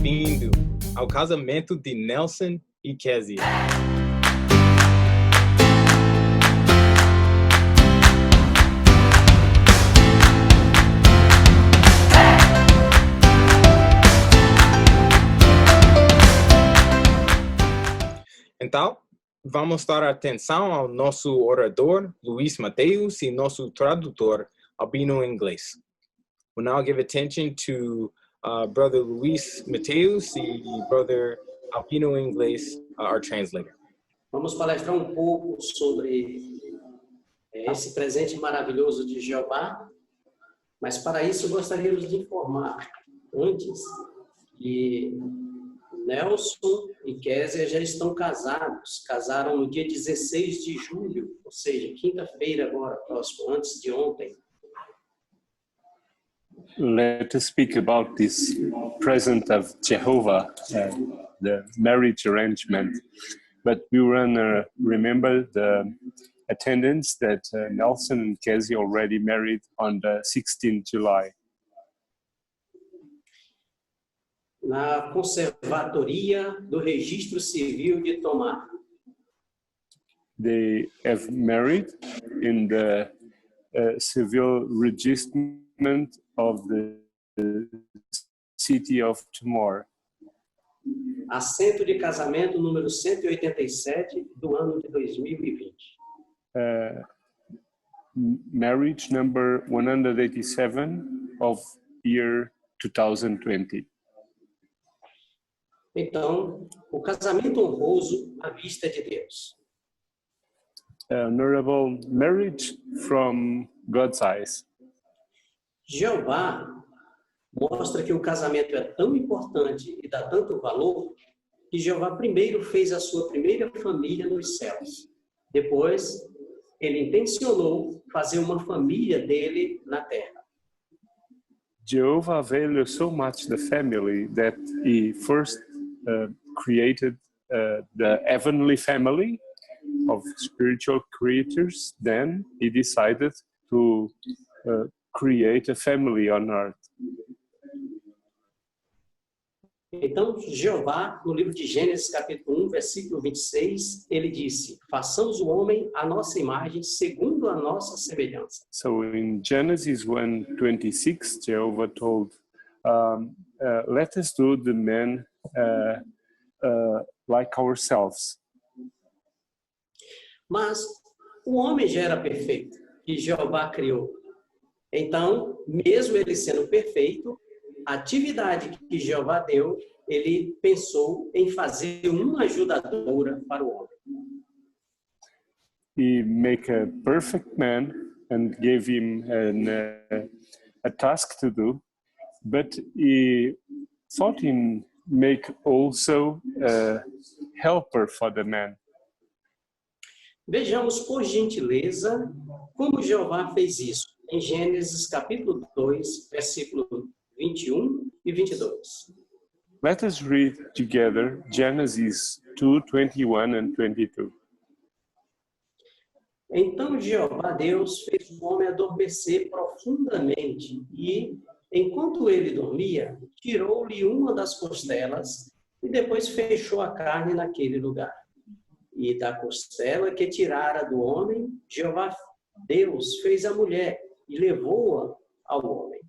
bem-vindo ao casamento de Nelson e Kezia. Então, vamos dar atenção ao nosso orador, Luís Mateus, e nosso tradutor, Albino Inglês. We'll now give attention to Brother Luís Mateus e Brother Albino Inglês, our translator. Vamos palestrar um pouco sobre esse presente maravilhoso de Jeová, mas para isso gostaríamos de informar antes que Nelson e Kezia já estão casados. Casaram no dia 16 de julho, ou seja, quinta-feira agora, próximo, antes de ontem. Let us speak about this present of Jehovah, the marriage arrangement. But we want to remember the attendance that Nelson and Kezia already married on the 16th July. Na Conservatoria do Registro Civil de Tomar. They have married in the civil registment of the city of Tomar. Assento de casamento número 187 do ano de 2020. Marriage number 187 of year 2020. Então, o casamento honroso à vista de Deus. Honorable marriage from God's eyes. Jeová mostra que o casamento é tão importante e dá tanto valor que Jeová primeiro fez a sua primeira família nos céus. Depois, ele intencionou fazer uma família dele na terra. Jehovah valued so much the family that he first created the heavenly family of spiritual creatures. Then he decided to create a family on earth. Então, Jeová, no livro de Gênesis, capítulo 1, versículo 26, ele disse: façamos o homem à nossa imagem, segundo a nossa semelhança. So in Genesis 1:26, Jehovah told, let us do the man like ourselves. Mas o homem já era perfeito, que Jeová criou. Então, mesmo ele sendo perfeito, a atividade que Jeová deu, ele pensou em fazer uma ajudadora para o homem. He made a perfect man and gave him a task to do, but he thought in make also a helper for the man. Vejamos, por gentileza, como Jeová fez isso. Em Gênesis capítulo 2, versículo 21 e 22. Let us read together Genesis 2:21 and 22. Então Jeová Deus fez o homem adormecer profundamente e, enquanto ele dormia, tirou-lhe uma das costelas e depois fechou a carne naquele lugar. E da costela que tirara do homem, Jeová Deus fez a mulher e levou-a ao homem.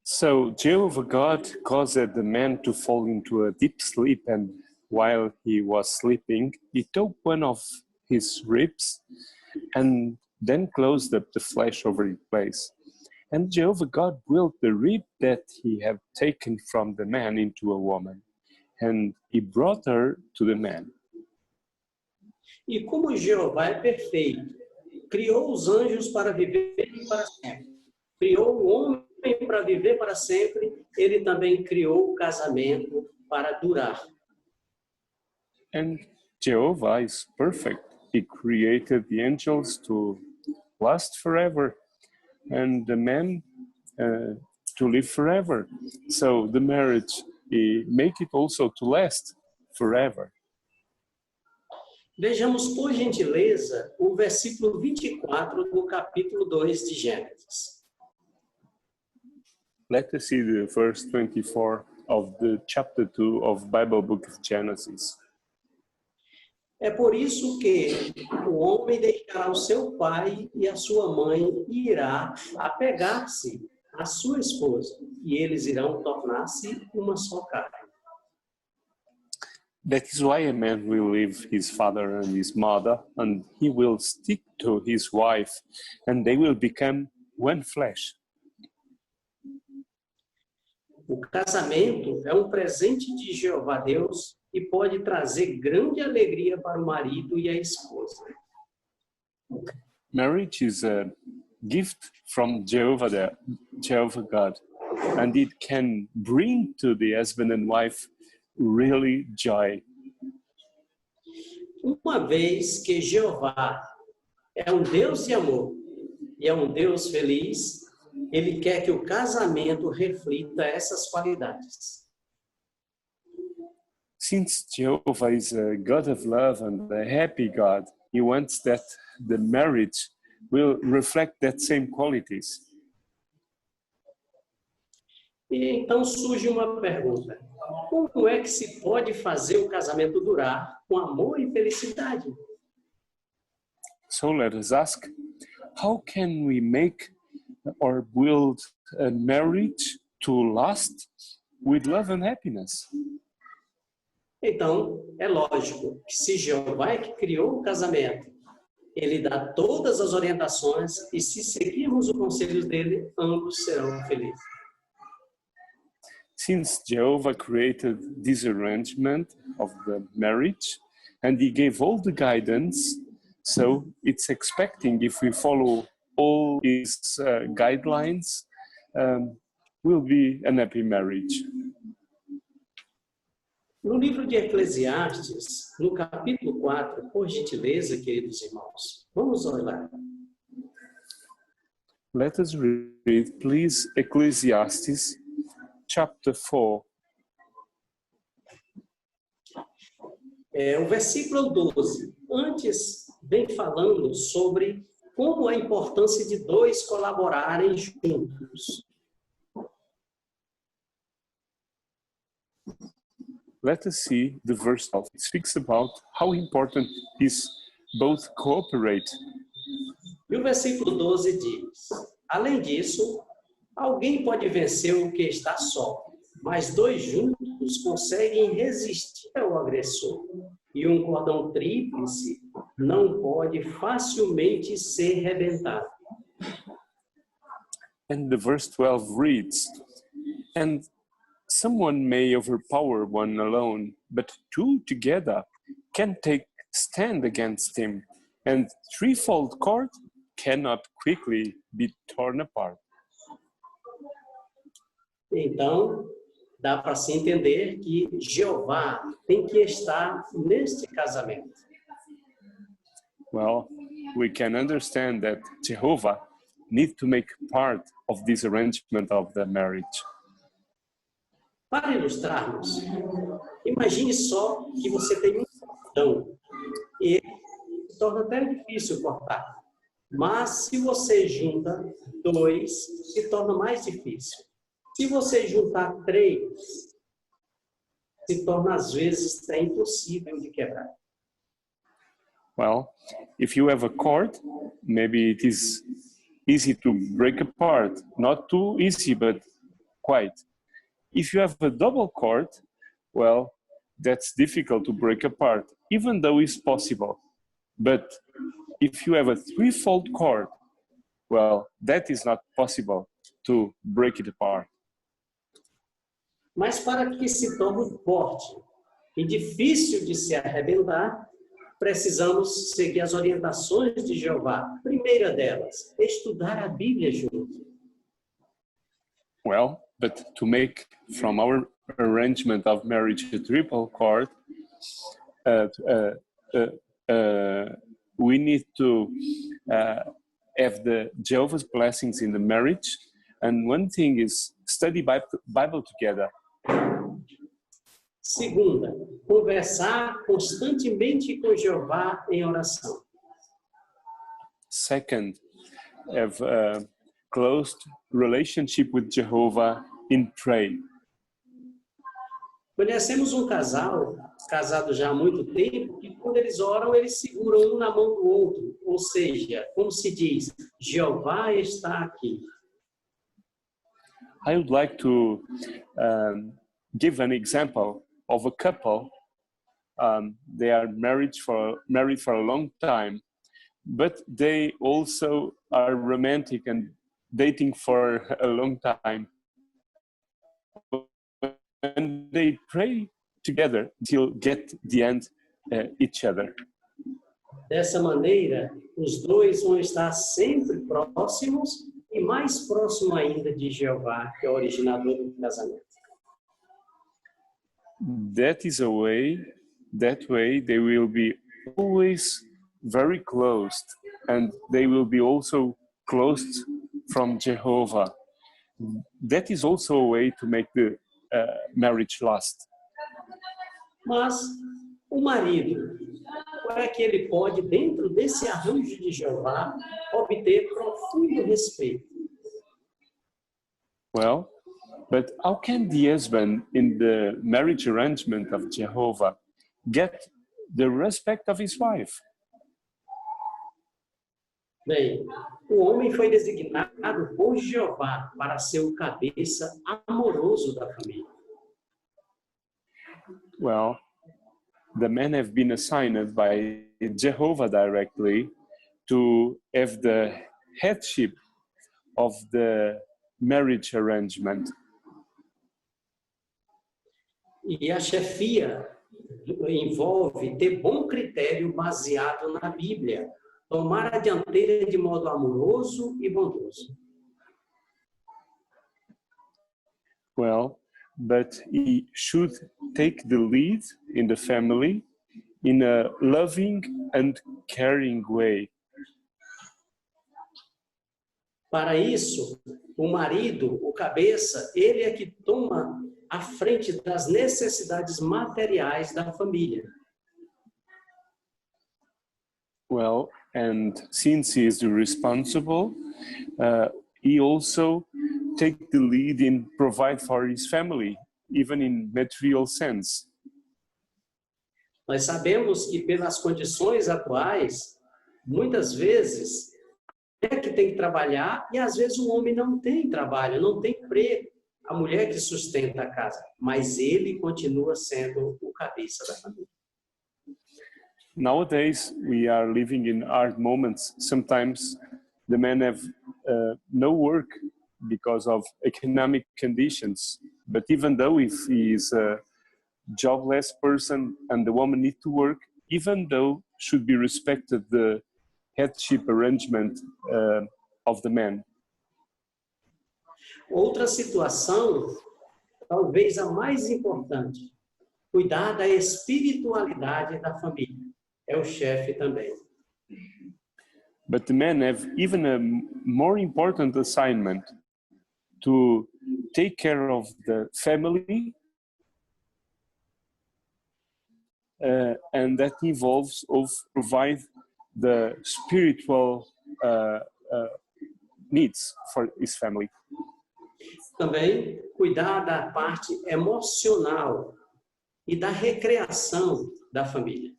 So Jehovah God caused the man to fall into a deep sleep, and while he was sleeping, he took one of his ribs and then closed up the flesh over its place. And Jehovah God willed the rib that he had taken from the man into a woman, and he brought her to the man. E como Jeová é perfeito, criou os anjos para viverem para sempre. Criou o homem para viver para sempre, ele também criou o casamento para durar. And Jehovah is perfect. He created the angels to last forever, and the man to live forever. So the marriage, he make it also to last forever. Vejamos, por gentileza, o versículo 24 do capítulo 2 de Gênesis. Let us see the verse 24 of the chapter 2 of Bible book of Genesis. É por isso que o homem deixará o seu pai e a sua mãe e irá apegar-se à sua esposa, e eles irão tornar-se uma só carne. That is why a man will leave his father and his mother, and he will stick to his wife, and they will become one flesh. O casamento é um presente de Jeová Deus e pode trazer grande alegria para o marido e a esposa. Marriage is a gift from Jehovah God, and it can bring to the husband and wife really joy. Uma vez que Jeová é um Deus de amor e é um Deus feliz, ele quer que o casamento reflita essas qualidades. Since Jehovah is a God of love and a happy God, he wants that the marriage will reflect that same qualities. E então surge uma pergunta: como é que se pode fazer o casamento durar com amor e felicidade? So let us ask, how can we make or build a marriage to last with love and happiness? Então, é lógico que se Jeová é que criou o casamento, ele dá todas as orientações e se seguirmos o conselho dele, ambos serão felizes. Since Jehovah created this arrangement of the marriage and he gave all the guidance, so it's expecting if we follow all his guidelines, will be an happy marriage. No livro de Eclesiastes, no capítulo 4, por gentileza, queridos irmãos, vamos olhar. Let us read, please, Ecclesiastes chapter 4. O versículo 12, antes vem falando sobre como a importância de dois colaborarem juntos. Let us see the verse 12. It speaks about how important is both cooperate. E o versículo 12 diz: além disso, alguém pode vencer o que está só, mas dois juntos conseguem resistir ao agressor. E um cordão tríplice não pode facilmente ser rebentado. And the verse 12 reads, and someone may overpower one alone, but two together can take stand against him, and threefold cord cannot quickly be torn apart. Então, dá para se entender que Jeová tem que estar neste casamento. Well, we can understand that Jehovah needs to make part of this arrangement of the marriage. Para ilustrarmos, imagine só que você tem um cordão e se torna até difícil cortar. Mas se você junta dois, se torna mais difícil. Se você juntar três, se torna às vezes até impossível de quebrar. Well, if you have a cord, maybe it is easy to break apart. Not too easy, but quite. If you have a double cord, well, that's difficult to break apart, even though it's possible. But if you have a threefold cord, well, that is not possible to break it apart. Mas para que se torne forte e difícil de se arrebentar, precisamos seguir as orientações de Jeová. A primeira delas, estudar a Bíblia junto. Well, but to make from our arrangement of marriage a triple cord, we need to have the Jehovah's blessings in the marriage. And one thing is study Bible together. Segunda, conversar constantemente com Jeová em oração. Second, have close relationship with Jehovah in prayer. Conhecemos um casal, casado já há muito tempo, que quando eles oram, eles seguram um na mão do outro. Ou seja, como se diz, Jeová está aqui. I would like to give an example of a couple. They are married for a long time, but they also are romantic and dating for a long time. And they pray together till get the end each other. Dessa maneira, os dois vão estar sempre próximos e mais próximo ainda de Jeová, que é o originador do casamento. That way they will be always very close, and they will be also close from Jehovah. That is also a way to make the marriage last. Mas o marido, como é que ele pode, dentro desse arranjo de Jeová, obter profundo respeito? Well, but how can the husband in the marriage arrangement of Jehovah get the respect of his wife? Bem, o homem foi designado por Jeová para ser o cabeça amoroso da família. Well, the men have been assigned by Jehovah directly to have the headship of the marriage arrangement. E a chefia envolve ter bom critério baseado na Bíblia, tomar a dianteira de modo amoroso e bondoso. Well, but he should take the lead in the family in a loving and caring way. Para isso, o marido, o cabeça, ele é que toma a frente das necessidades materiais da família. Well, and since he is responsible, he also take the lead in provide for his family, even in material sense. Nós sabemos que pelas condições atuais, muitas vezes é que tem que trabalhar e às vezes o homem não tem trabalho, não tem emprego. A mulher que sustenta a casa, mas ele continua sendo o cabeça da família. Nowadays, we are living in hard moments. Sometimes the men have no work because of economic conditions. But even though if he is a jobless person and the woman needs to work, even though should be respected the headship arrangement of the man. Outra situação, talvez a mais importante, cuidar da espiritualidade da família. É o chefe também. But the men have even a more important assignment to take care of the family, and that involves of provide the spiritual needs for his family. Também cuidar da parte emocional e da recreação da família.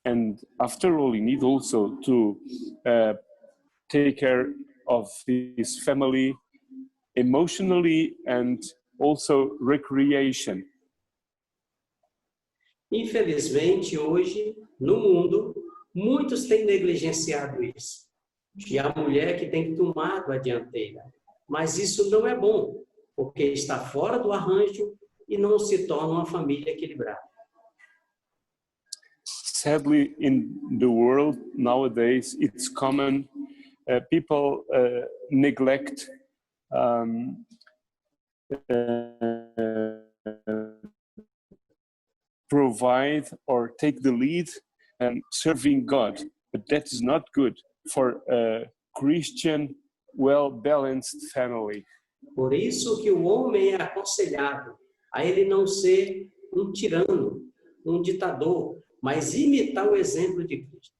And after all, he needs also to take care of his family emotionally and also recreation. Infelizmente, hoje, no mundo, muitos têm negligenciado isso. E a mulher que tem tomado a dianteira. Mas isso não é bom, porque está fora do arranjo e não se torna uma família equilibrada. Sadly, in the world nowadays, it's common people neglect provide or take the lead and serving God, but that is not good for a Christian, well-balanced family. Por isso que o homem é aconselhado a ele não ser um tirano, um ditador, mas imitar o exemplo de Cristo.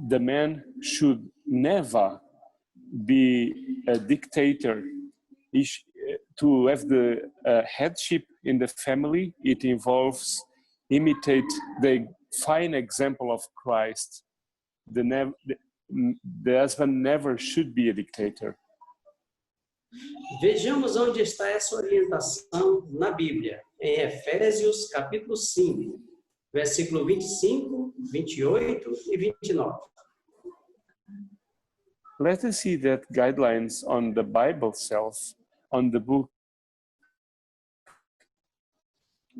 the man should never be a dictator. To have the headship in the family, it involves imitate the fine example of Christ. The husband never should be a dictator. Vejamos onde está essa orientação na Bíblia, em Efésios capítulo 5, versículo 25, 28 e 29. Let us see that guidelines on the Bible itself, on the book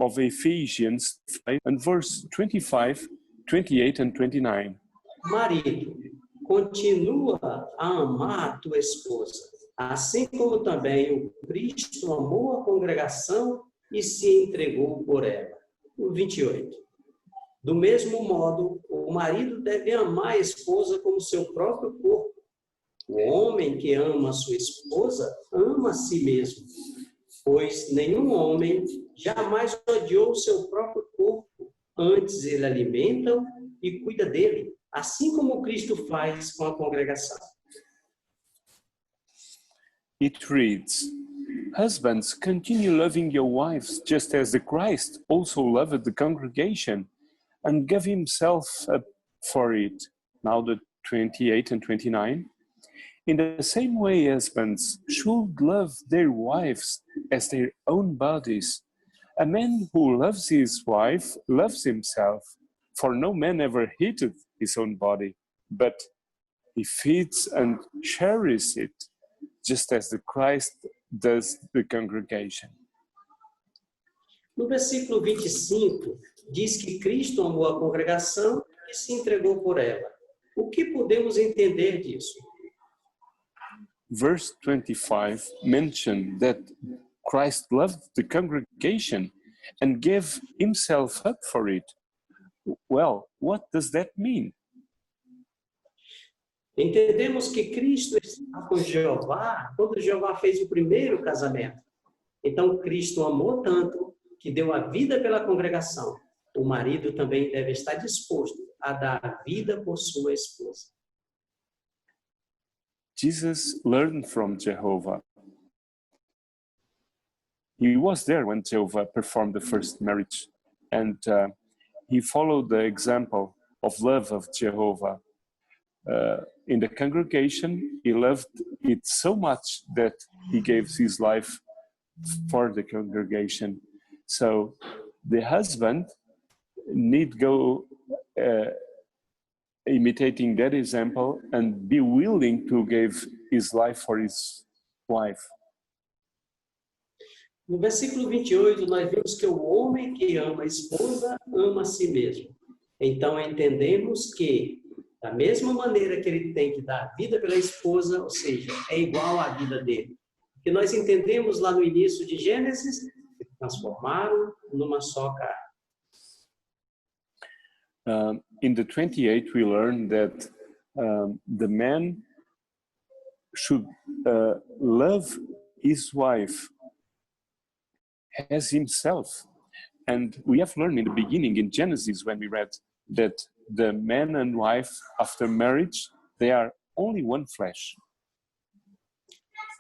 of Ephesians, and verse 25, 28 and 29. Marido, continua a amar a tua esposa, assim como também o Cristo amou a congregação e se entregou por ela. O 28. Do mesmo modo, o marido deve amar a esposa como seu próprio corpo. O homem que ama a sua esposa ama a si mesmo, pois nenhum homem jamais odiou o seu próprio corpo, antes ele alimenta e cuida dele, assim como Cristo faz com a congregação. It reads, "Husbands, continue loving your wives just as the Christ also loved the congregation and gave himself up for it." Now the 28 and 29. In the same way, husbands should love their wives as their own bodies. A man who loves his wife loves himself, for no man ever hated his own body, but he feeds and cherishes it, just as the Christ does the congregation. No versículo 25, diz que Cristo amou a congregação e se entregou por ela. O que podemos entender disso? Verse 25 mentioned that Christ loved the congregation and gave himself up for it. Well, what does that mean? Entendemos que Cristo está com Jeová quando Jeová fez o primeiro casamento. Então, Cristo amou tanto que deu a vida pela congregação. O marido também deve estar disposto a dar a vida por sua esposa. Jesus learned from Jehovah. He was there when Jehovah performed the first marriage, and he followed the example of love of Jehovah. In the congregation, he loved it so much that he gave his life for the congregation. So the husband need go imitating that example and be willing to give his life for his wife. No versículo 28, nós vemos que o homem que ama a esposa ama a si mesmo. Então, entendemos que, da mesma maneira que ele tem que dar a vida pela esposa, ou seja, é igual à vida dele. O que nós entendemos lá no início de Gênesis, se transformaram numa só carne. In the 28, we learn that the man should love his wife as himself. And we have learned in the beginning, in Genesis, when we read that the man and wife, after marriage, they are only one flesh.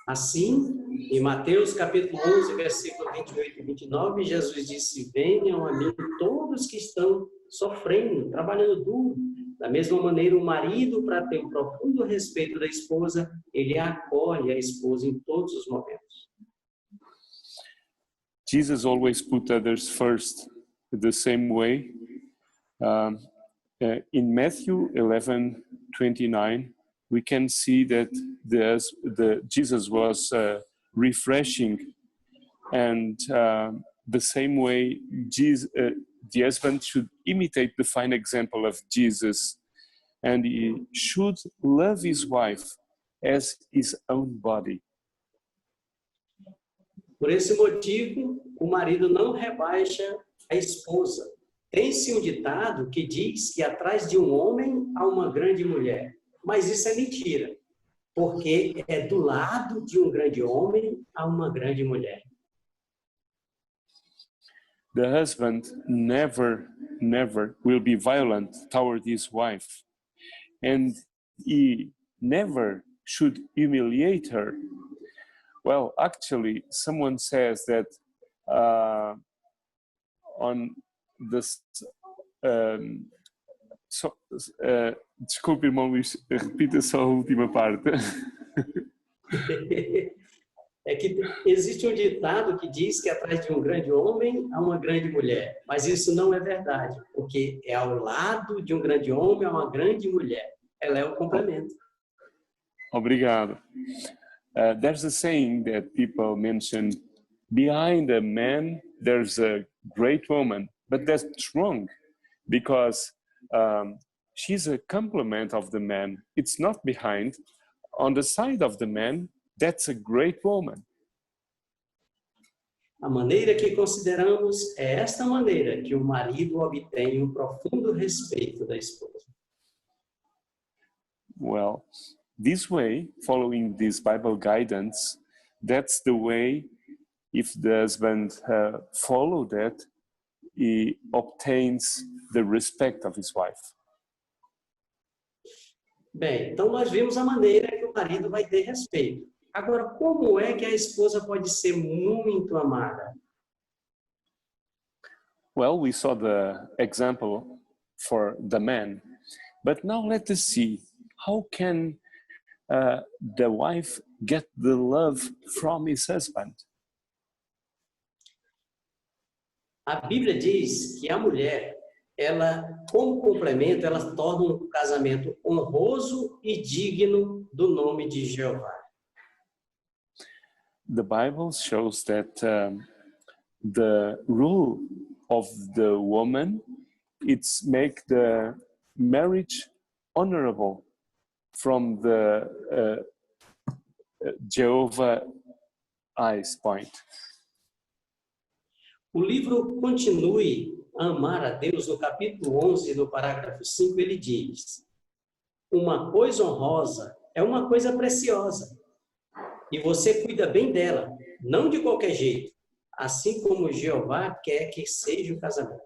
Assim, em Mateus capítulo 11, versículo 28 e 29, Jesus disse: "Venham a mim todos que estão sofrendo, trabalhando duro." Da mesma maneira, o marido, para ter um profundo respeito da esposa, ele acolhe a esposa em todos os momentos. Jesus always put others first, the same way. In Matthew 11:29, we can see that Jesus was refreshing, and the same way the husband should imitate the fine example of Jesus, and he should love his wife as his own body. Por esse motivo, o marido não rebaixa a esposa. Tem-se um ditado que diz que atrás de um homem há uma grande mulher. Mas isso é mentira, porque é do lado de um grande homem há uma grande mulher. The husband never will be violent toward his wife. and he never should humiliate her. Well, actually, someone says that on this. Desculpe, irmão Luís, repita só a última parte. É que existe um ditado que diz que atrás de um grande homem há uma grande mulher, mas isso não é verdade, porque é ao lado de um grande homem há uma grande mulher. Ela é o complemento. Obrigado. There's a saying that people mention, behind a man there's a great woman, but that's wrong, because she's a complement of the man. It's not behind. On the side of the man, that's a great woman. A maneira que consideramos é esta maneira que o marido obtém um profundo respeito da esposa. Well, this way, following this Bible guidance, that's the way, if the husband follow that, he obtains the respect of his wife. Bem, então nós vimos a maneira que o marido vai ter respeito. Agora, como é que a esposa pode ser muito amada? Well, we saw the example for the man, but now let us see how can the wife get the love from his husband. A Bíblia diz que a mulher, ela, como complemento, ela torna um casamento honroso e digno do nome de Jeová. The Bible shows that the rule of the woman, it's make the marriage honorable from the Jehovah eyes point. O livro Continue a Amar a Deus, no capítulo 11, no parágrafo 5, ele diz: uma coisa honrosa é uma coisa preciosa, e você cuida bem dela, não de qualquer jeito, assim como Jeová quer que seja o casamento.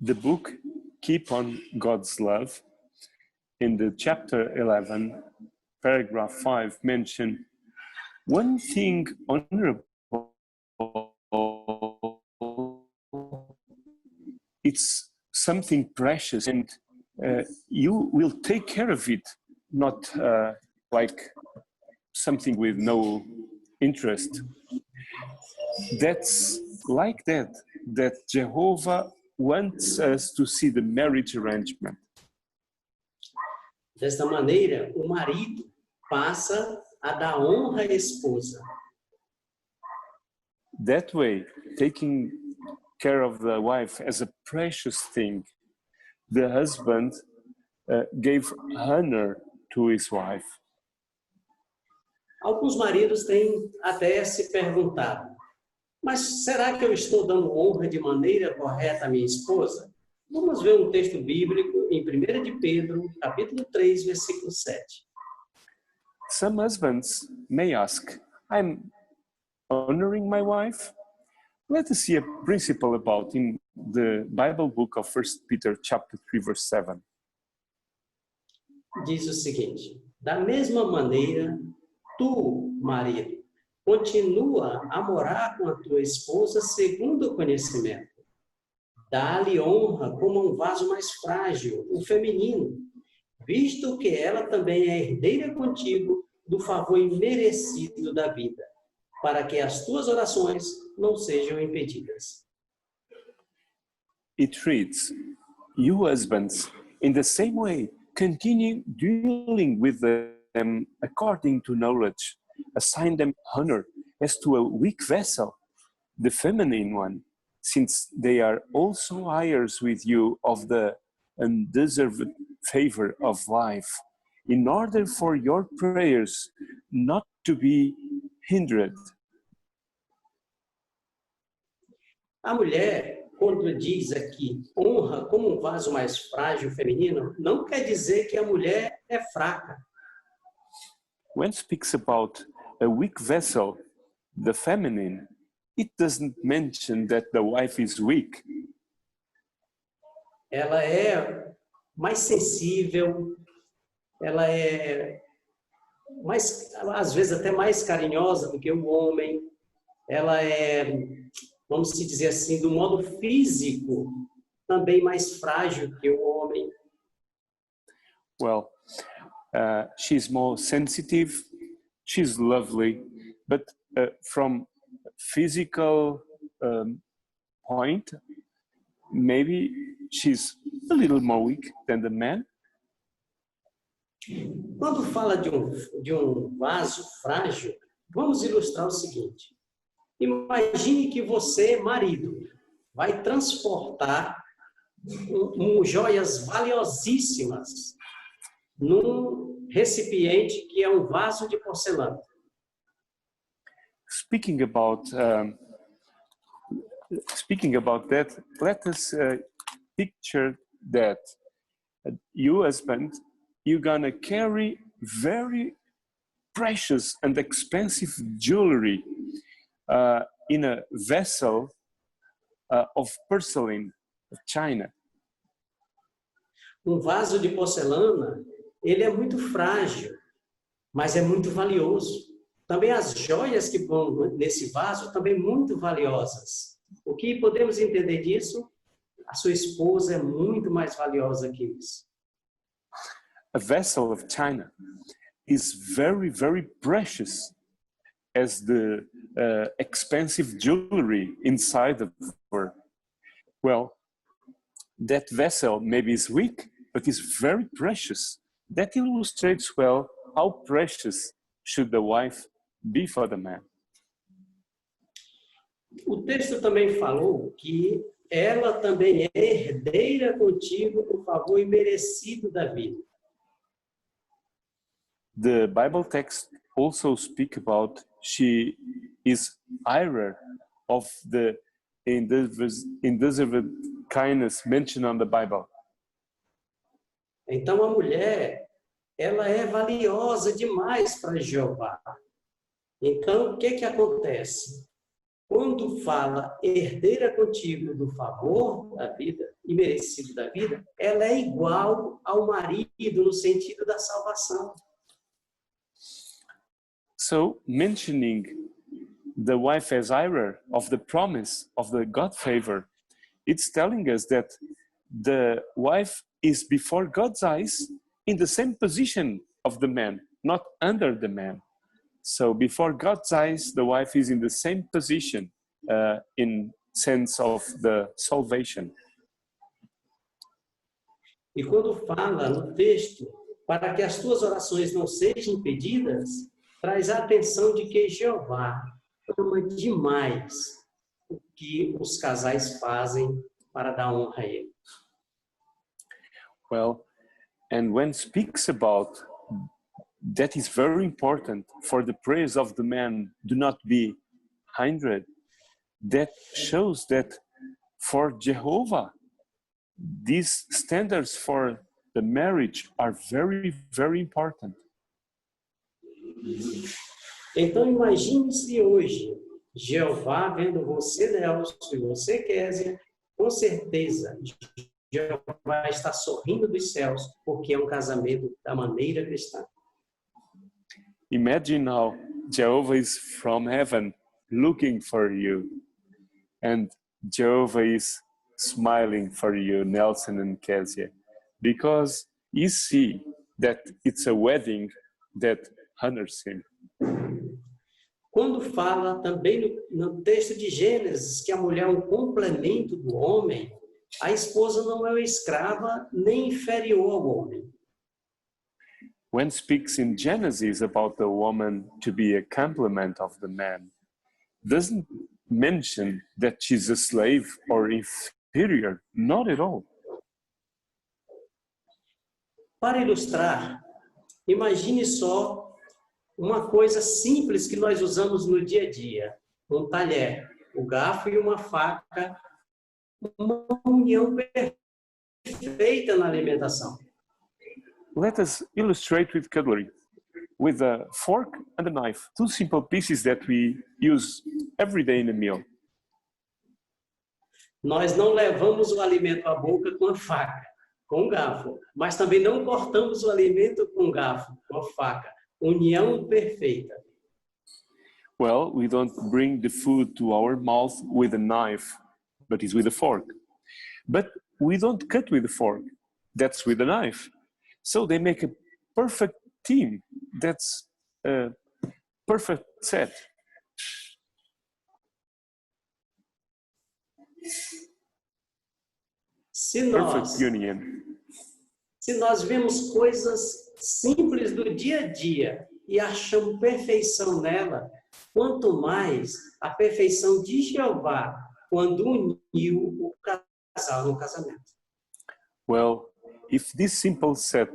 The book Keep on God's Love, in the chapter 11, paragraph 5, mention one thing honorable, it's something precious, and you will take care of it, not like something with no interest. That's like that Jehovah wants us to see the marriage arrangement. Desta maneira, o marido passa a dar honra à esposa. That way, taking care of the wife as a precious thing, the husband gave honor to his wife. Alguns maridos têm até se perguntado: mas será que eu estou dando honra de maneira correta à minha esposa? Vamos ver um texto bíblico em 1 de Pedro, capítulo 3, versículo 7. Some husbands may ask, I'm honoring my wife? Let us see a principle about in the Bible book of 1 Peter chapter 3, verse 7. Diz o seguinte: da mesma maneira, tu, marido, continua a morar com a tua esposa segundo o conhecimento. Dá-lhe honra como um vaso mais frágil, o feminino, visto que ela também é herdeira contigo do favor imerecido da vida, para que as tuas orações não sejam impedidas. It reads, you husbands, in the same way, continue dealing with them according to knowledge. Assign them honor as to a weak vessel, the feminine one, since they are also heirs with you of the undeserved favor of life, in order for your prayers not to be hindered. A mulher, quando diz aqui honra como um vaso mais frágil feminino, não quer dizer que a mulher é fraca. When it speaks about a weak vessel, the feminine, it doesn't mention that the wife is weak. Ela é mais sensível, ela é mais, às vezes até mais carinhosa do que o homem, ela é, vamos se dizer assim, do modo físico, também mais frágil que o homem. Well, she's more sensitive, she's lovely, but from physical point, maybe she's a little more weak than the man. Quando fala de um vaso frágil, vamos ilustrar o seguinte. Imagine que você, marido, vai transportar joias valiosíssimas num recipiente que é um vaso de porcelana. Speaking about that, let us picture that you, husband, you're gonna carry very precious and expensive jewelry in a vessel of porcelain of China. Vaso de porcelana, ele é muito frágil, mas é muito valioso. Também as joias que vão nesse vaso também muito valiosas. O que podemos entender disso? A sua esposa é muito mais valiosa que isso. A vessel of China is very, very precious as the expensive jewelry inside of her. Well, that vessel maybe is weak, but is very precious. That illustrates well how precious should the wife be for the man. O texto também falou que ela também é herdeira contigo do favor imerecido da vida. The Bible text also speak about she is heir of the undeserved kindness mentioned on the Bible. Então a mulher, ela é valiosa demais para Jeová. Então o que acontece? Quando fala herdeira contigo do favor da vida, imerecido da vida, ela é igual ao marido no sentido da salvação. So, mentioning the wife as heir of the promise of the God favor, it's telling us that the wife is before God's eyes in the same position of the man, not under the man. So, before God's eyes, the wife is in the same position in sense of the salvation. E quando fala no texto, para que as tuas orações não sejam impedidas, traz a atenção de que Jeová ama demais o que os casais fazem para dar honra a Ele. Well, and when speaks about that is very important for the prayers of the man do not be hindered, that shows that for Jehovah, these standards for the marriage are very, very important. Então imagine se hoje Jeová vendo você, Nelson, e você, Késia, com certeza Jeová está sorrindo dos céus porque é um casamento da maneira cristã. Imagine how Jehovah is from heaven looking for you and Jehovah is smiling for you, Nelson and Késia, because you see that it's a wedding that honors him. Quando fala também no texto de Gênesis que a mulher é um complemento do homem, a esposa não é uma escrava nem inferior ao homem. When speaks in Genesis about the woman to be a complement of the man, doesn't mention that she's a slave or inferior, not at all. Para ilustrar, imagine só uma coisa simples que nós usamos no dia a dia, um talher, o garfo e uma faca, uma união perfeita na alimentação. Let us illustrate with cutlery, with a fork and a knife, two simple pieces that we use every day in a meal. Nós não levamos o alimento à boca com a faca, com garfo, mas também não cortamos o alimento com garfo, com a faca. União perfeita. Well, we don't bring the food to our mouth with a knife, but it's with a fork. But we don't cut with a fork, that's with a knife. So they make a perfect team. That's a perfect set. Perfect union. Se nós vemos coisas simples do dia a dia e achamos perfeição nela, quanto mais a perfeição de Jeová quando uniu o casal no casamento. Well, if this simple set,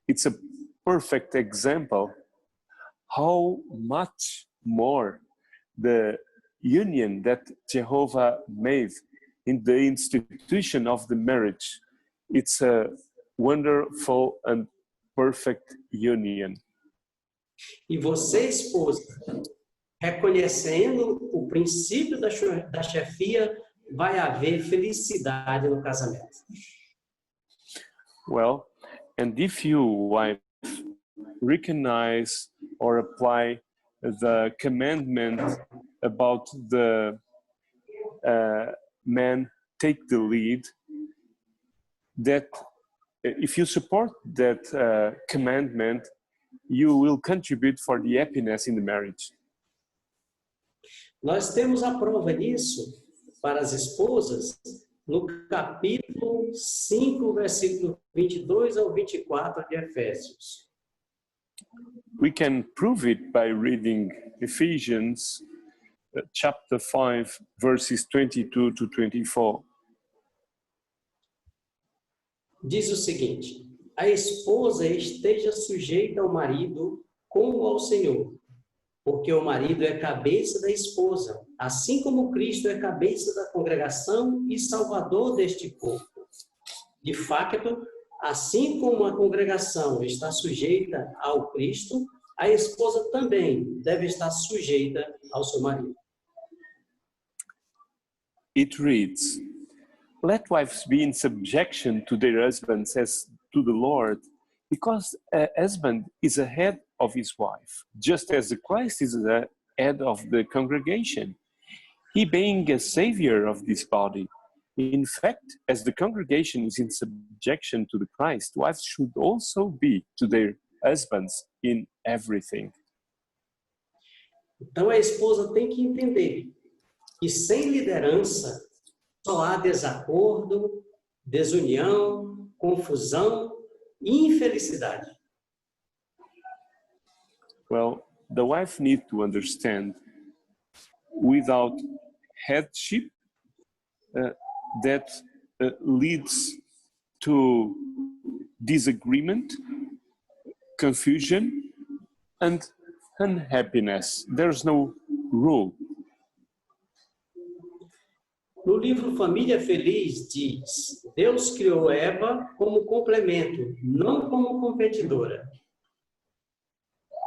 it's a perfect example, how much more the union that Jehovah made in the institution of the marriage, it's a wonderful and perfect union. E você, esposa, reconhecendo o princípio da chefia, vai haver felicidade no casamento. Well, and if you, wife, recognize or apply the commandment about the man take the lead, that if you support that commandment, you will contribute for the happiness in the marriage. Nós temos a prova disso para as esposas no capítulo 5, versículo 22 ao 24 de Efésios. We can prove it by reading Ephesians chapter 5, verses 22 to 24. Diz o seguinte: a esposa esteja sujeita ao marido como ao Senhor, porque o marido é cabeça da esposa, assim como Cristo é cabeça da congregação e salvador deste corpo. De facto, assim como a congregação está sujeita ao Cristo, a esposa também deve estar sujeita ao seu marido. It reads, "Let wives be in subjection to their husbands as to the Lord, because a husband is a head of his wife, just as Christ is the head of the congregation, he being a savior of this body. In fact, as the congregation is in subjection to the Christ, wives should also be to their husbands in everything." Então a esposa tem que entender que sem liderança só há desacordo, desunião, confusão e infelicidade. Well, the wife needs to understand without headship that leads to disagreement, confusion, and unhappiness. There's no rule. No livro Família Feliz diz: Deus criou Eva como complemento, não como competidora.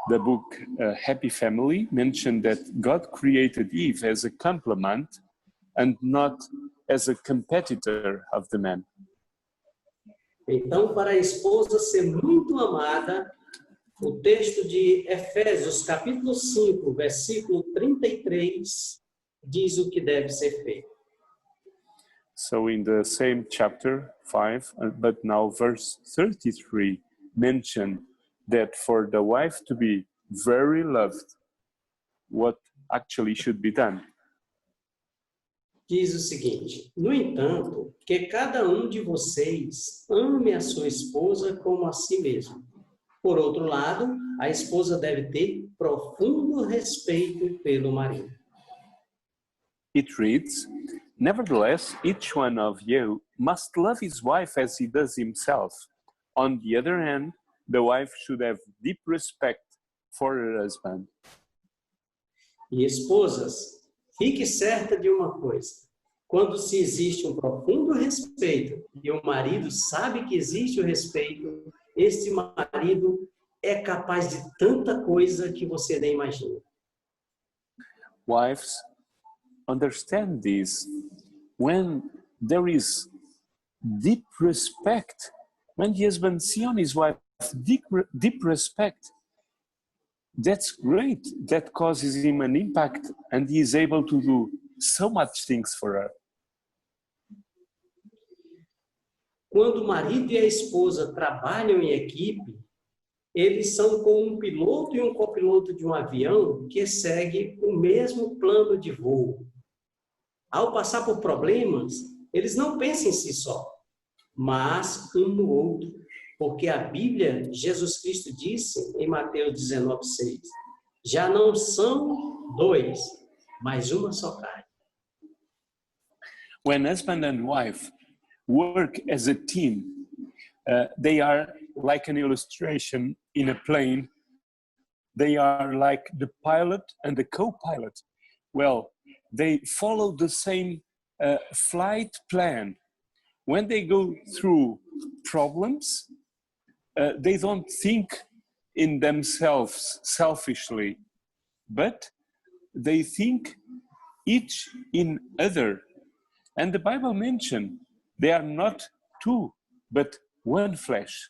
The book Happy Family mentioned that God created Eve as a complement and not as a competitor of the man. Então, para a esposa ser muito amada, o texto de Efésios, capítulo 5, versículo 33, diz o que deve ser feito. So in the same chapter 5, but now verse 33, mentioned that for the wife to be very loved, what actually should be done. Diz o seguinte: no entanto, que cada um de vocês ame a sua esposa como a si mesmo. Por outro lado, a esposa deve ter profundo respeito pelo marido. It reads, "Nevertheless, each one of you must love his wife as he does himself. On the other hand, the wife should have deep respect for her husband." E esposas, fique certa de uma coisa: quando se existe um profundo respeito e o marido sabe que existe o respeito, este marido é capaz de tanta coisa que você nem imagina. Wives, understand this. When there is deep respect When the husband sees on his wife deep respect, that's great. That causes him an impact, and he is able to do so much things for her. Quando o marido e a esposa trabalham em equipe, eles são como um piloto e um copiloto de um avião que segue o mesmo plano de voo. Ao passar por problemas, eles não pensam em si só, mas um no outro, porque a Bíblia, Jesus Cristo disse em Mateus 19:6, já não são dois, mas uma só carne. When husband and wife work as a team, they are like an illustration in a plane. They are like the pilot and the co-pilot. Well, they follow the same flight plan. When they go through problems, they don't think in themselves selfishly, but they think each in other. And the Bible mentioned they are not two, but one flesh,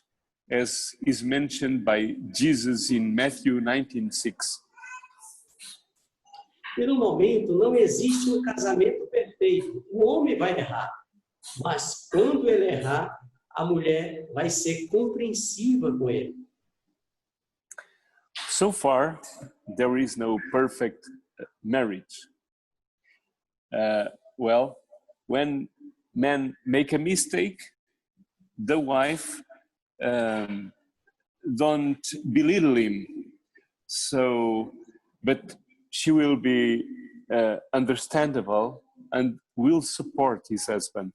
as is mentioned by Jesus in Matthew 19:6. Pelo momento, não existe um casamento perfeito. O homem vai errar, mas quando ele errar, a mulher vai ser compreensiva com ele. So far, there is no perfect marriage. Well, when men make a mistake, the wife don't belittle him. So, but she will be understandable and will support his husband.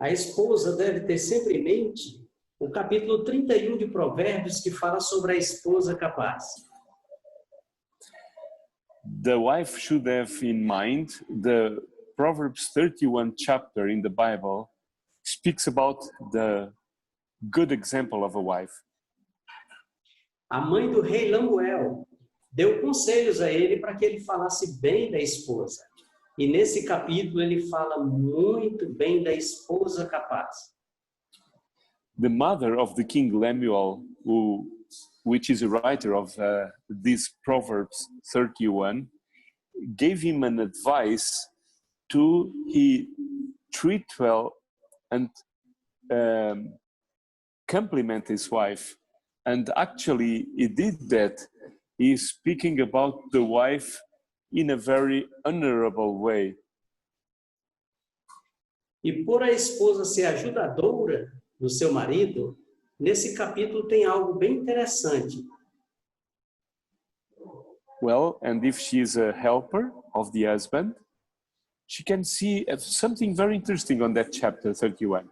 A esposa deve ter sempre em mente o capítulo 31 de Provérbios, que fala sobre a esposa capaz. The wife should have in mind the Proverbs 31 chapter in the Bible speaks about the good example of a wife. A mãe do rei Lemuel deu conselhos a ele para que ele falasse bem da esposa. E nesse capítulo ele fala muito bem da esposa capaz. The mother of the king Lemuel, which is a writer of this Proverbs 31, gave him an advice to he treat well and compliment his wife. And actually he did that. He is speaking about the wife in a very honorable way. E por a esposa ser ajudadora do seu marido, nesse capítulo tem algo bem interessante. Well, and if she is a helper of the husband, she can see something very interesting on that chapter 31.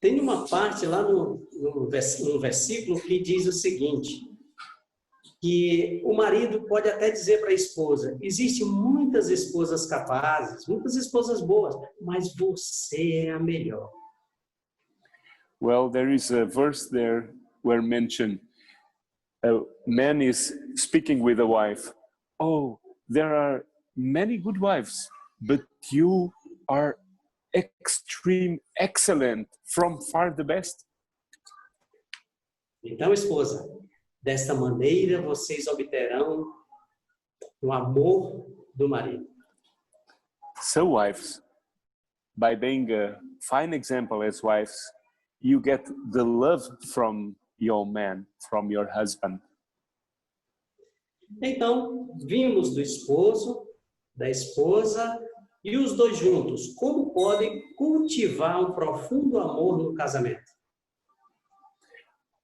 Tem uma parte lá no versículo que diz o seguinte, que o marido pode até dizer para a esposa, existem muitas esposas capazes, muitas esposas boas, mas você é a melhor. Well, there is a verse there where mentioned a man is speaking with a wife. Oh, there are many good wives, but you are excellent, from far the best. Então, esposa, desta maneira vocês obterão o amor do marido. So wives, by being a fine example as wives, you get the love from your man, from your husband. Então, vimos do esposo, da esposa e os dois juntos, como podem cultivar um profundo amor no casamento.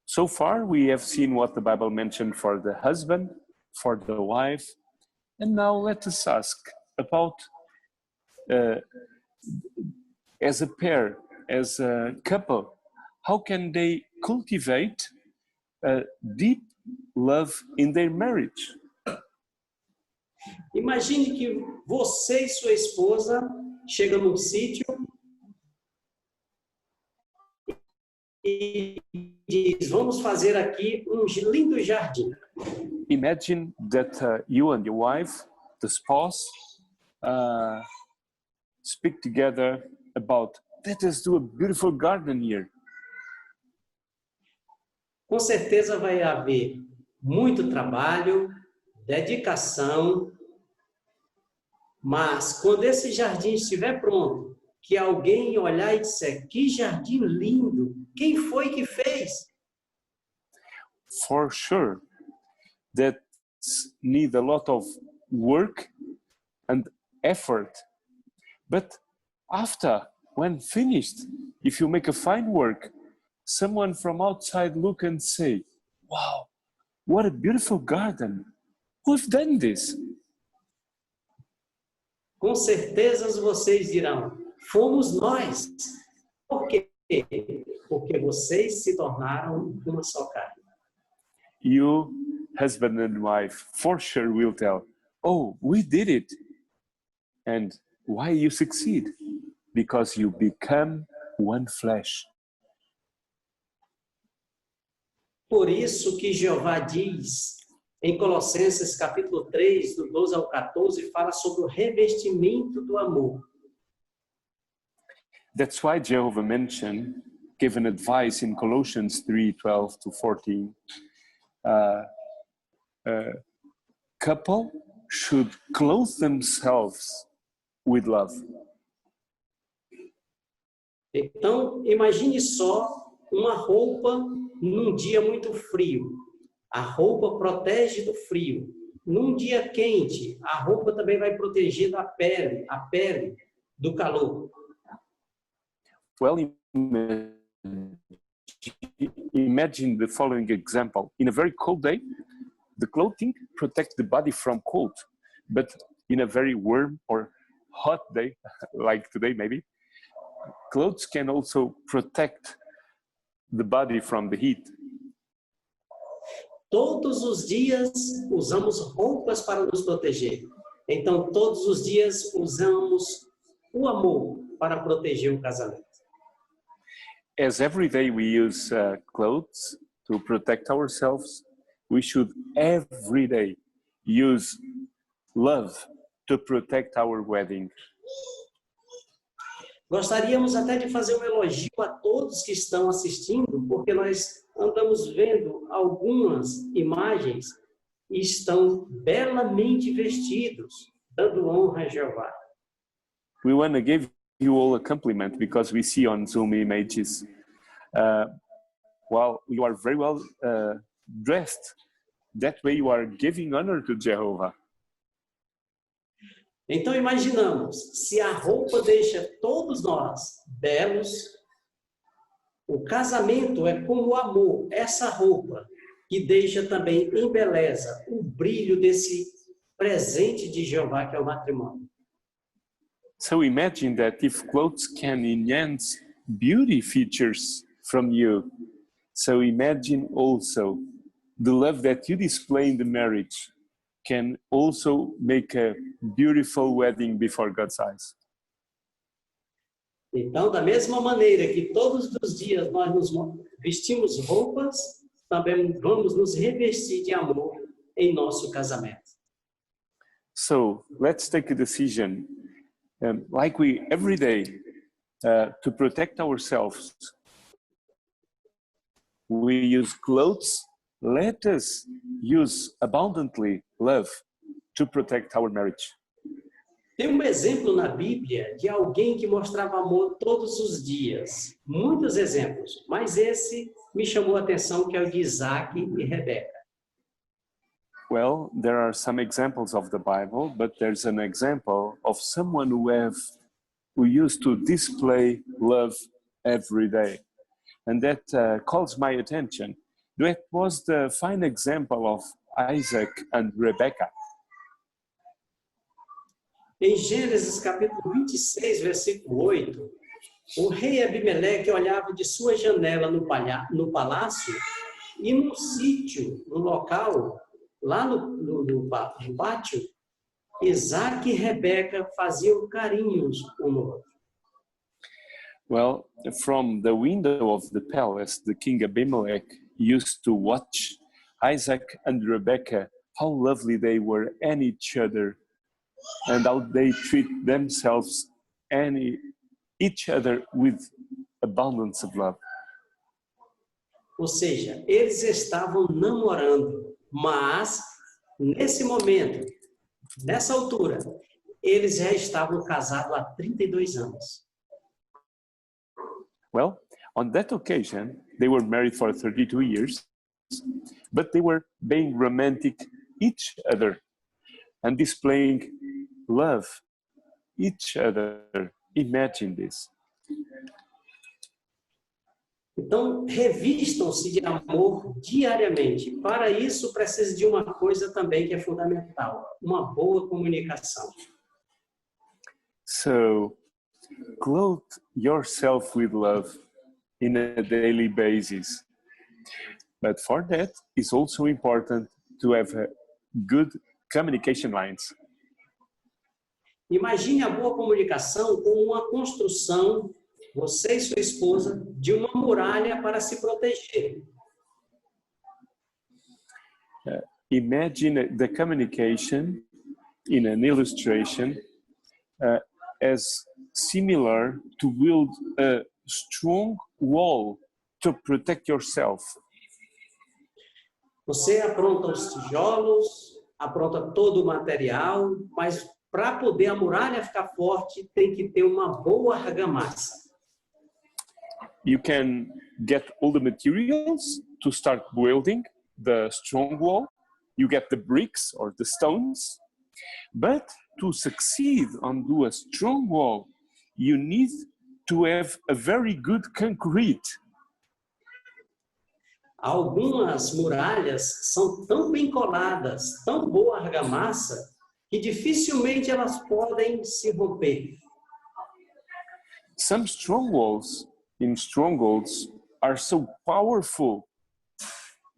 So far, we have seen what the Bible mentioned for the husband, for the wife, and now let us ask about, as a pair, as a couple, how can they cultivate a deep love in their marriage? Imagine que você e sua esposa chegam num sítio e diz, vamos fazer aqui um lindo jardim. Imagine that you and your wife, the spouse, speak together about let us do a beautiful garden here. Com certeza vai haver muito trabalho, dedicação, mas quando esse jardim estiver pronto, que alguém olhar e disser, que jardim lindo, quem foi que fez? For sure, that need a lot of work and effort. But after, when finished, if you make a fine work, someone from outside look and say, wow, what a beautiful garden. Who've done this? Com certeza vocês dirão, fomos nós. Por quê? Porque vocês se tornaram uma só carne. You, husband and wife, for sure will tell, oh, we did it. And why you succeed? Because you become one flesh. Por isso que Jeová diz em Colossenses capítulo 3, do 12 ao 14, fala sobre o revestimento do amor. That's why Jehovah mentioned, gave an advice in Colossians 3:12 to 14. Couple should clothe themselves with love. Então, imagine só uma roupa num dia muito frio. A roupa protege do frio. Num dia quente, a roupa também vai proteger a pele do calor. Well, imagine the following example. In a very cold day, the clothing protects the body from cold. But in a very warm or hot day, like today maybe, clothes can also protect the body from the heat. Todos os dias usamos roupas para nos proteger. Então, todos os dias usamos o amor para proteger o casamento. As every day we use clothes to protect ourselves, we should every day use love to protect our wedding. Gostaríamos até de fazer um elogio a todos que estão assistindo, porque nós andamos vendo algumas imagens e estão belamente vestidos, dando honra a Jeová. We want to give you all a compliment because we see on Zoom images. Well, you are very well dressed. That way you are giving honor to Jehovah. Então imaginamos, se a roupa deixa todos nós belos, o casamento é como o amor, essa roupa que deixa também em beleza o brilho desse presente de Jeová que é o matrimônio. So imagine that if clothes can enhance beauty features from you, so imagine also the love that you display in the marriage can also make a beautiful wedding before God's eyes. Então, da mesma maneira que todos os dias nós nos vestimos roupas, também vamos nos revestir de amor em nosso casamento. So let's take a decision, like we every day, to protect ourselves. We use clothes. Let us use abundantly love to protect our marriage. Tem um exemplo na Bíblia de alguém que mostrava amor todos os dias. Muitos exemplos, mas esse me chamou a atenção, que é o de Isaac e Rebeca. Well, there are some examples of the Bible, but there's an example of someone who used to display love every day. And that calls my attention. That was the fine example of Isaac and Rebecca. Em Gênesis capítulo 26, versículo 8, o rei Abimeleque olhava de sua janela no palácio e num sítio, no local, lá no pátio, Isaac e Rebeca faziam carinhos um no outro. Well, from the window of the palace, the king Abimelech used to watch Isaac and Rebecca, how lovely they were and each other, and how they treat themselves each other with abundance of love. Ou seja, eles estavam namorando, mas nesse momento, nessa altura, eles já estavam casados há 32 anos. Well, on that occasion, they were married for 32 years, but they were being romantic each other and displaying love each other. Imagine this. Então, revistam-se de amor diariamente. Para isso, precisa de uma coisa também que é fundamental, uma boa comunicação. So, clothe yourself with love in a daily basis. But for that, it's also important to have good communication lines. Imagine a boa comunicação como uma construção, você e sua esposa, de uma muralha para se proteger. Imagine the communication in an illustration as similar to build a strong wall to protect yourself. Você apronta os tijolos, apronta todo o material, mas para poder a muralha ficar forte, tem que ter uma boa argamassa. You can get all the materials to start building the strong wall. You get the bricks or the stones. But to succeed on do a strong wall, you need to have a very good concrete. Algumas muralhas são tão bem coladas, tão boa argamassa, que dificilmente elas podem se romper. Some strong walls in strongholds are so powerful.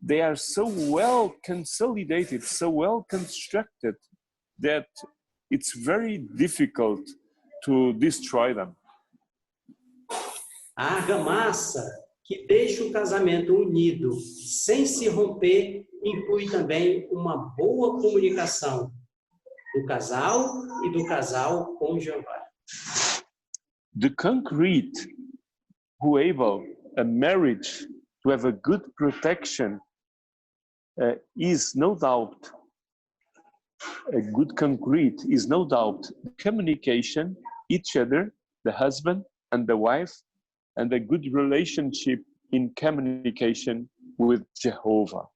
They are so well consolidated, so well constructed that it's very difficult to destroy them. A argamassa que deixa o casamento unido, sem se romper, inclui também uma boa comunicação do casal e do casal com Jeová. The concrete who able a marriage to have a good protection is no doubt, a good concrete is no doubt communication, each other, the husband and the wife, and a good relationship in communication with Jehovah.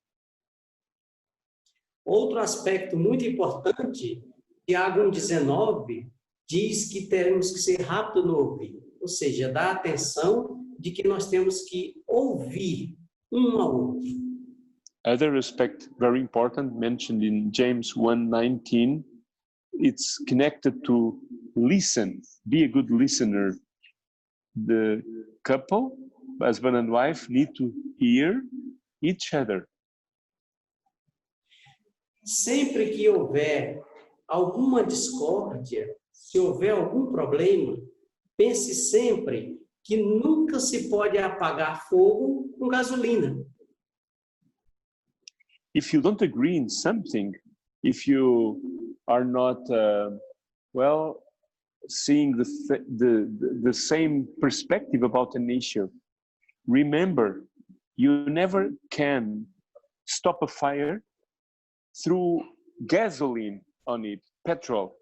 Outro aspecto muito importante, Tiago 1,19 diz que teremos que ser rápido no ouvir, ou seja, dar atenção de que nós temos que ouvir um ao outro. Other aspect very important mentioned in James 1:19, it's connected to listen, be a good listener. The couple, husband and wife, need to hear each other. Sempre que houver alguma discórdia, se houver algum problema, pense sempre que nunca se pode apagar fogo com gasolina. If you don't agree in something, if you are not seeing the same perspective about an issue, remember, you never can stop a fire through gasoline on it, petrol.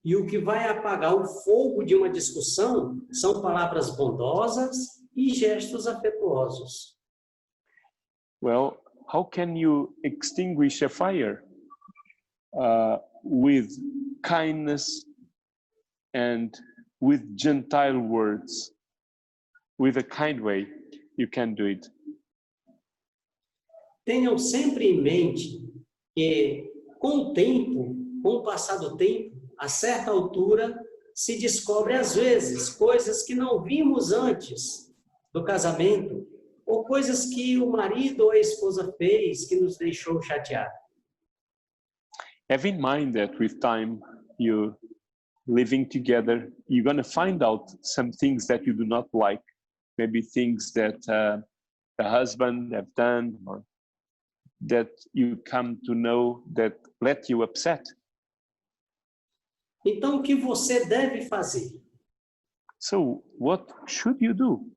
E o que vai apagar o fogo de uma discussão são palavras bondosas e gestos afetuosos. Well, how can you extinguish a fire? With kindness and with gentile words. With a kind way, you can do it. Tenham sempre em mente que, com o tempo, com o passar do tempo, a certa altura, se descobre, às vezes, coisas que não vimos antes do casamento, ou coisas que o marido ou a esposa fez que nos deixou chateados. Have in mind that with time, you living together, you're going to find out some things that you do not like, maybe things that the husband have done or that you come to know that let you upset. Então, o que você deve fazer? So, what should you do?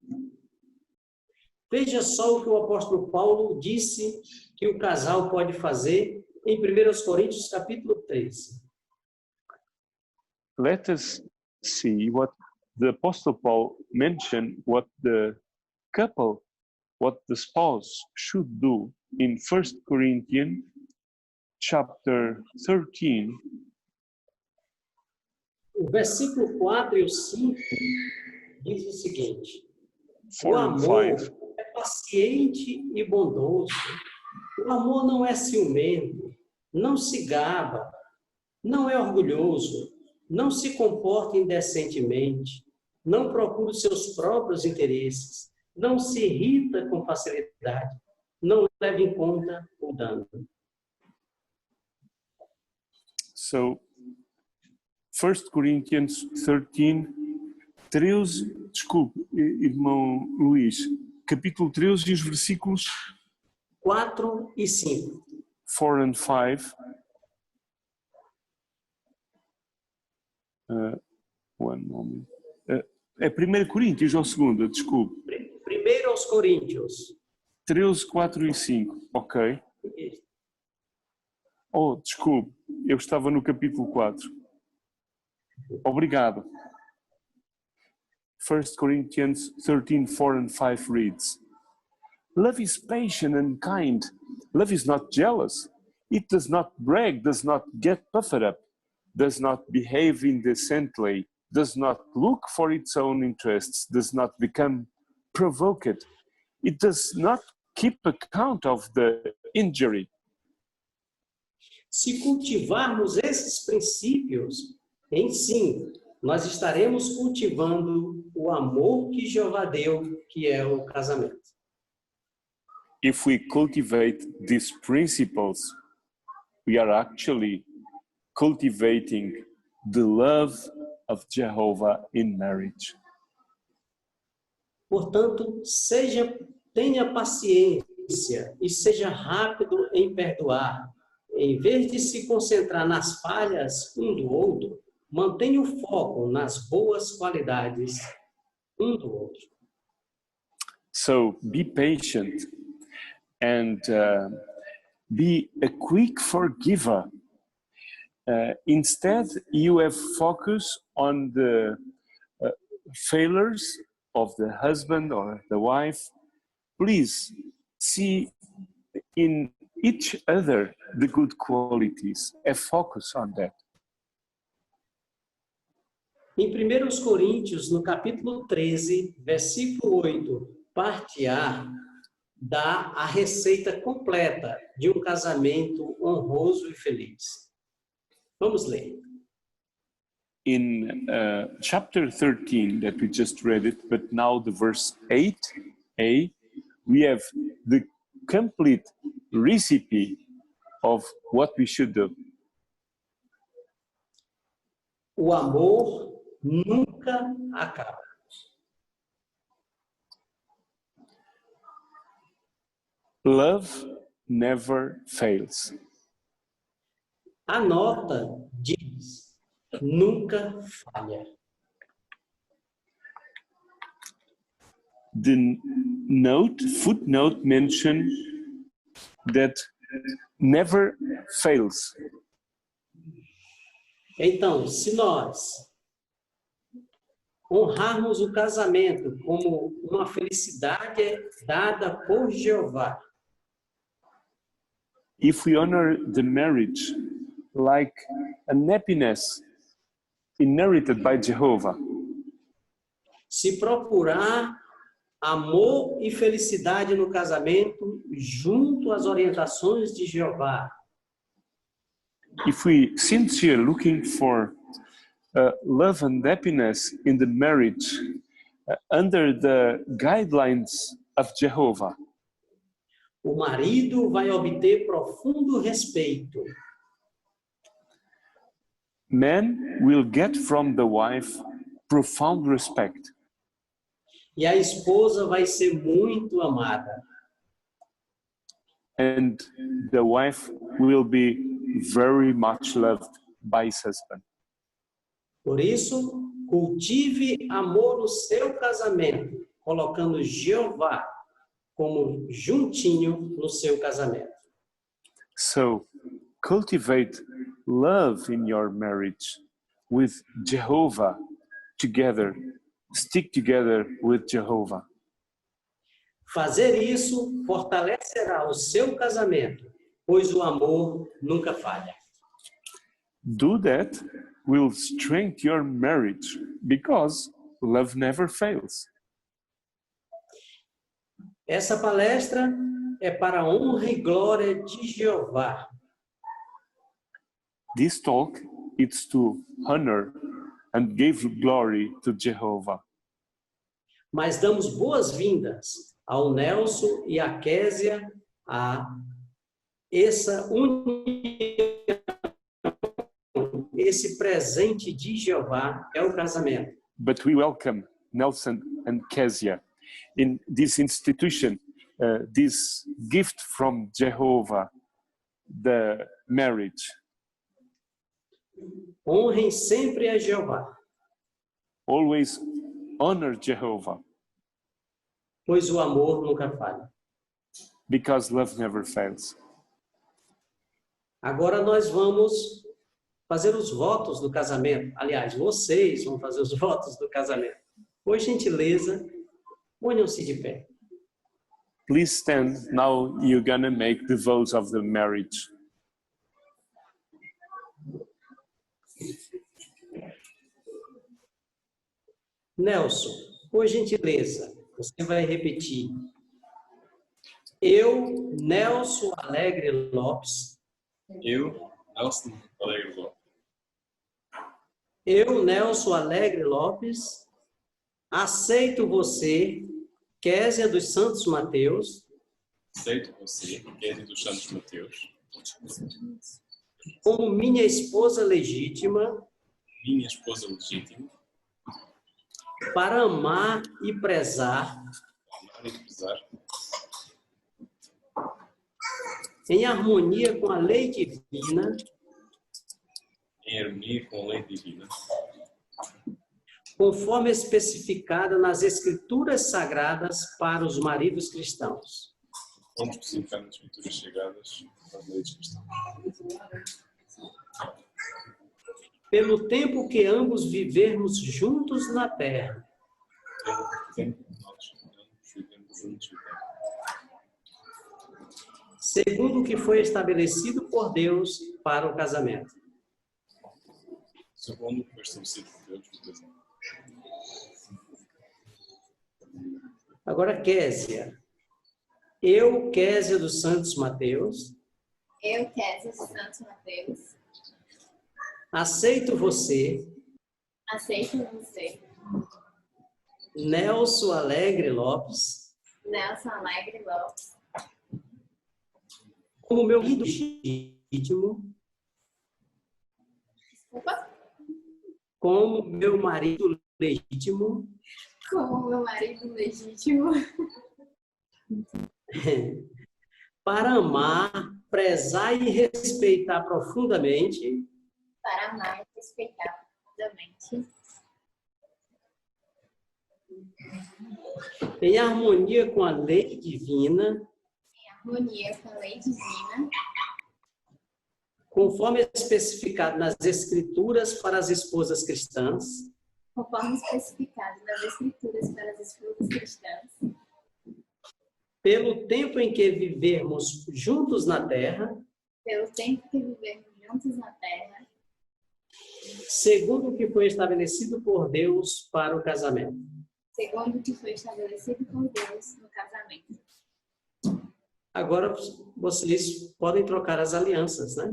Veja só o que o apóstolo Paulo disse que o casal pode fazer em 1 Coríntios capítulo 13. Let us see what the Apostle Paul mentioned, what the couple, what the spouse should do in 1 Corinthians chapter 13. O versículo 4 e o 5 diz o seguinte: O 4 and amor 5. é paciente e bondoso. O amor não é ciumento, não se gaba, não é orgulhoso, não se comporta indecentemente, não procura os seus próprios interesses, não se irrita com facilidade, não leva em conta o dano. So, 1 Corinthians 13, 13, desculpe, irmão Luís, capítulo 13 e os versículos 4 e 5. 4 and 5. One moment. É 1 Coríntios ou 2? Desculpe. 1 aos Coríntios. 13, 4 e 5. Ok. Oh, desculpe. Eu estava no capítulo 4. Obrigado. 1 Corinthians 13, 4 and 5 reads, Love is patient and kind. Love is not jealous. It does not brag, does not get puffed up, does not behave indecently, does not look for its own interests, does not become provoked. It does not keep account of the injury. Se cultivarmos esses princípios, em sim, nós estaremos cultivando o amor que Jeová deu, que é o casamento. If we cultivate these principles, we are actually cultivating the love of Jehovah in marriage. Portanto, tenha paciência e seja rápido em perdoar. Em vez de se concentrar nas falhas um do outro, mantenha o foco nas boas qualidades um do outro. So be patient and be a quick forgiver. Instead, you have focus on the failures of the husband or the wife. Please see in each other the good qualities. Have focus on that. Em 1 Coríntios, no capítulo 13, versículo 8, parte A, dá a receita completa de um casamento honroso e feliz. Vamos ler. In chapter 13 that we just read it, but now the verse 8a, we have the complete recipe of what we should do. O amor nunca acaba. Love never fails. A nota diz, nunca falha. The footnote mention that never fails. Então, se nós honrarmos o casamento como uma felicidade dada por Jeová, If we honor the marriage like an happiness inherited by Jehovah, se procurar amor e felicidade no casamento junto às orientações de Jeová, if we sincerely looking for love and happiness in the marriage under the guidelines of Jehovah, o marido vai obter profundo respeito. man will get from the wife profound respect. E a esposa vai ser muito amada. And the wife will be very much loved by his husband. Por isso, cultive amor no seu casamento, colocando Jeová como juntinho no seu casamento. So, cultivate love in your marriage with Jehovah together. Stick together with Jehovah. Fazer isso fortalecerá o seu casamento, pois o amor nunca falha. Do that will strengthen your marriage because love never fails. Essa palestra é para a honra e glória de Jeová. This talk is to honor and give glory to Jehovah. Mas damos boas-vindas ao Nelson e à Késia a essa união, esse presente de Jeová é o casamento. But we welcome Nelson and Kezia in this institution, this gift from Jehovah, the marriage. Honrem sempre a Jeová, Always honor Jehovah pois o amor nunca falha. because love never fails. Agora nós vamos fazer os votos do casamento. Aliás, vocês vão fazer os votos do casamento. Por gentileza, ponham-se de pé. Please stand. Now you're gonna make the vows of the marriage. Nelson, por gentileza, você vai repetir. Eu, Nelson Alegre Lopes. Eu, Nelson Alegre Lopes, Eu, Nelson Alegre Lopes, aceito você, Késia dos Santos Mateus, aceito você, Késia dos Santos Mateus, como minha esposa legítima, minha esposa legítima, para amar e prezar, amar e prezar, em harmonia com a lei divina, em harmonia com a lei divina, conforme especificada nas Escrituras Sagradas para os maridos cristãos. como especificado nas escrituras chegadas às leis cristãs. Pelo tempo que ambos vivermos juntos na terra, Pelo tempo que nós vivemos juntos na terra, segundo o que foi estabelecido por Deus para o casamento. segundo o que foi estabelecido por Deus no casamento. Agora, Késia. Eu, Késia dos Santos Mateus, Eu, Késia dos Santos Mateus, aceito você, aceito você, Nelson Alegre Lopes, Nelson Alegre Lopes, como meu marido legítimo, desculpa, como meu marido legítimo, como meu marido legítimo, para amar, prezar e respeitar profundamente para amar e respeitar profundamente, em harmonia com a lei divina, em harmonia com a lei divina, conforme especificado nas Escrituras para as esposas cristãs, conforme especificado nas Escrituras para as esposas cristãs, pelo tempo em que vivermos juntos na terra, pelo tempo que vivemos juntos na terra, segundo o que foi estabelecido por Deus para o casamento. segundo o que foi estabelecido por Deus no casamento. Agora vocês podem trocar as alianças, né?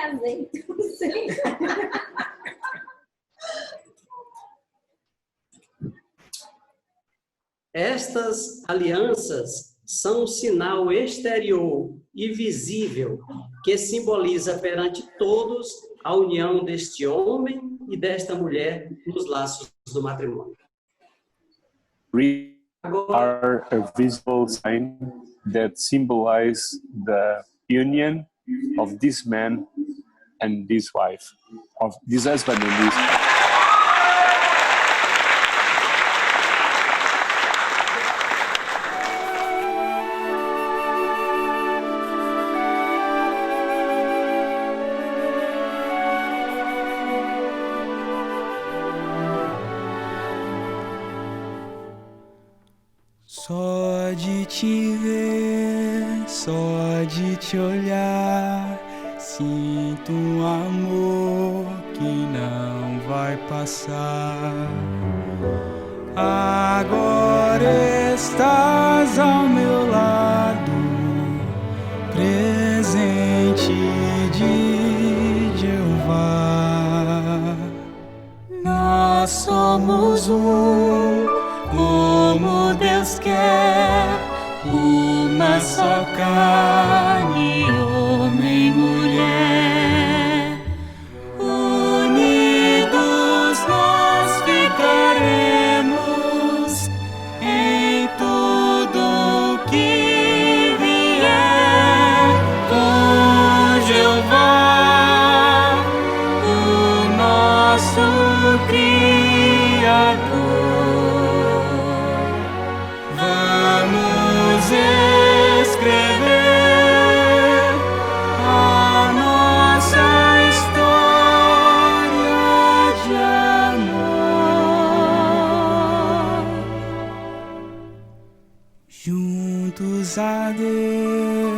azeite, não sei. Estas alianças são um sinal exterior e visível que simboliza perante todos a união deste homem e desta mulher nos laços do matrimônio. Are a visible sign that symbolize the union of this man and this wife, of this husband and this wife. Só de te ver, só de te olhar, sinto um amor que não vai passar. Agora estás ao meu lado, presente de Jeová. Nós somos um, como Deus quer, uma só carne, homem e mulher. Unidos nós ficaremos em tudo que vier com Jeová, o nosso Criador. Vamos escrever a nossa história de amor. Juntos a Deus